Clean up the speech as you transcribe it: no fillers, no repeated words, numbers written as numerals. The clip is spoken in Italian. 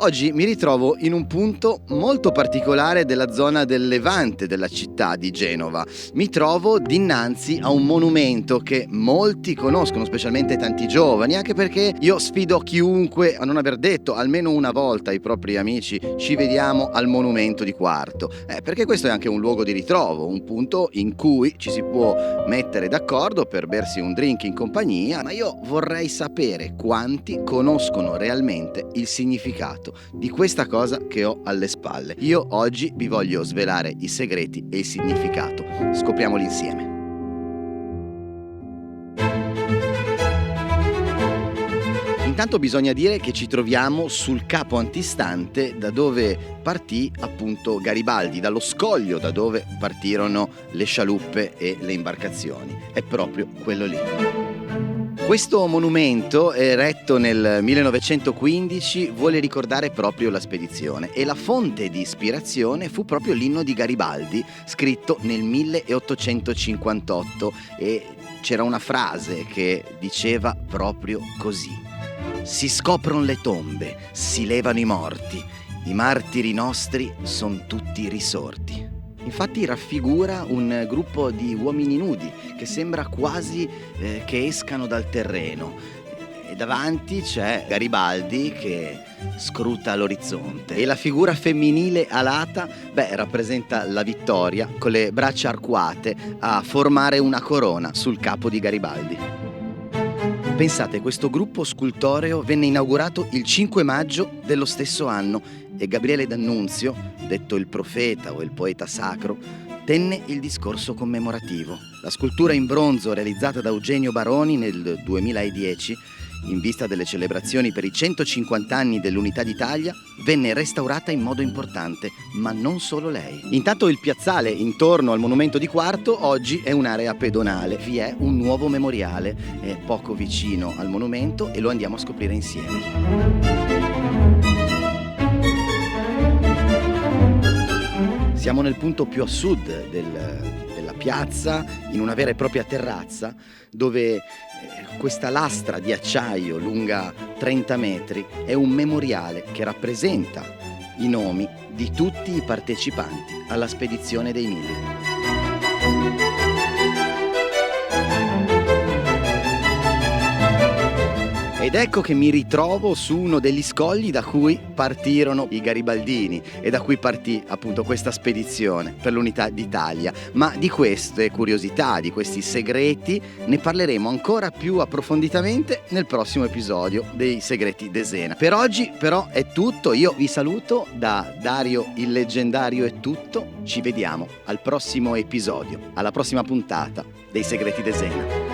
Oggi mi ritrovo in un punto molto particolare della zona del Levante della città di Genova. Mi trovo dinanzi a un monumento che molti conoscono, specialmente tanti giovani, anche perché io sfido chiunque a non aver detto almeno una volta ai propri amici ci vediamo al monumento di Quarto, perché questo è anche un luogo di ritrovo, un punto in cui ci si può mettere d'accordo per bersi un drink in compagnia, ma io vorrei sapere quanti conoscono realmente il significato di questa cosa che ho alle spalle. Io oggi vi voglio svelare i segreti e il significato. Scopriamoli insieme. Intanto bisogna dire che ci troviamo sul capo antistante da dove partì appunto Garibaldi, dallo scoglio da dove partirono le scialuppe e le imbarcazioni. È proprio quello lì. Questo monumento, eretto nel 1915, vuole ricordare proprio la spedizione e la fonte di ispirazione fu proprio l'inno di Garibaldi, scritto nel 1858, e c'era una frase che diceva proprio così: si scoprono le tombe, si levano i morti, i martiri nostri son tutti risorti. Infatti raffigura un gruppo di uomini nudi che sembra quasi che escano dal terreno, e davanti c'è Garibaldi che scruta l'orizzonte e la figura femminile alata rappresenta la vittoria con le braccia arcuate a formare una corona sul capo di Garibaldi. Pensate, questo gruppo scultoreo venne inaugurato il 5 maggio dello stesso anno e Gabriele D'Annunzio, detto il profeta o il poeta sacro, tenne il discorso commemorativo. La scultura in bronzo realizzata da Eugenio Baroni nel 2010, in vista delle celebrazioni per i 150 anni dell'Unità d'Italia, venne restaurata in modo importante, ma non solo lei. Intanto il piazzale intorno al monumento di Quarto oggi è un'area pedonale. Vi è un nuovo memoriale poco vicino al monumento e lo andiamo a scoprire insieme. Siamo nel punto più a sud della piazza, in una vera e propria terrazza, dove questa lastra di acciaio lunga 30 metri è un memoriale che rappresenta i nomi di tutti i partecipanti alla spedizione dei Mille. Ed ecco che mi ritrovo su uno degli scogli da cui partirono i garibaldini e da cui partì appunto questa spedizione per l'Unità d'Italia. Ma di queste curiosità, di questi segreti, ne parleremo ancora più approfonditamente nel prossimo episodio dei Segreti d'Esena. Per oggi però è tutto, io vi saluto da Dario il Leggendario, è tutto, ci vediamo al prossimo episodio, alla prossima puntata dei Segreti d'Esena.